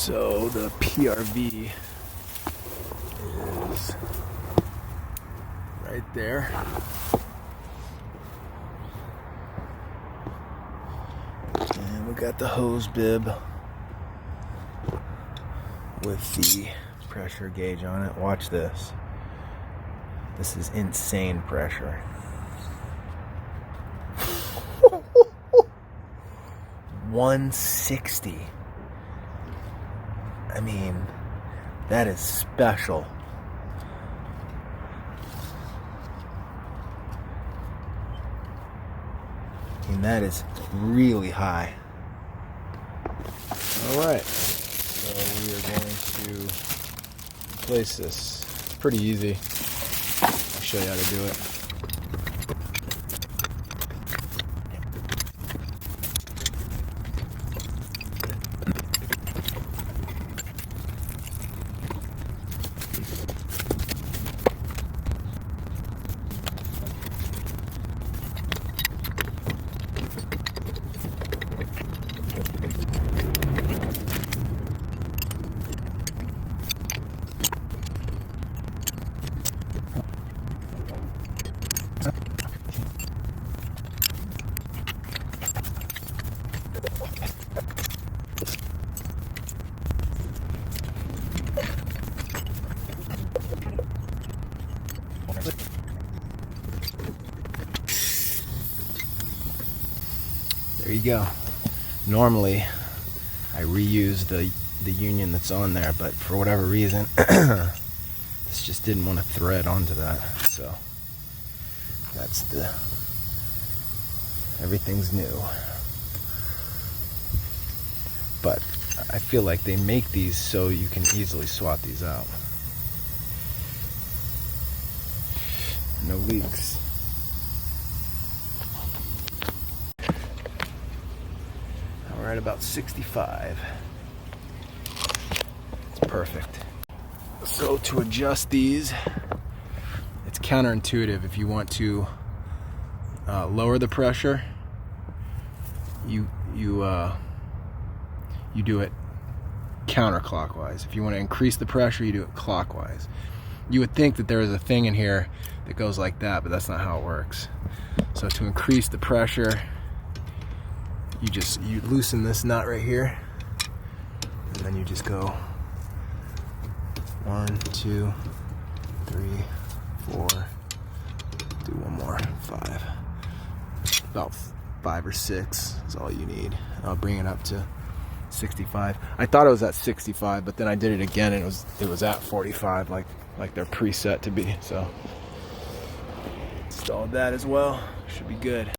So the PRV is right there. And we got the hose bib with the pressure gauge on it. Watch this. This is insane pressure. 160. I mean, that is special. I mean, that is really high. Alright, so we are going to replace this. It's pretty easy. I'll show you how to do it. There you go. Normally, I reuse the union that's on there, but for whatever reason, this just didn't want to thread onto that. So that's everything's new. But I feel like they make these so you can easily swap these out. No leaks. We're at about 65. It's perfect. So to adjust these, it's counterintuitive. If you want to lower the pressure, you do it counterclockwise. If you want to increase the pressure, you do it clockwise. You would think that there is a thing in here that goes like that, but that's not how it works. So to increase the pressure, you loosen this nut right here, and then you just go 1, 2, 3, 4, do one more, 5. About 5 or 6 is all you need. I'll bring it up to 65. I thought it was at 65, but then I did it again and it was at 45, like they're preset to be. So installed that as well. Should be good.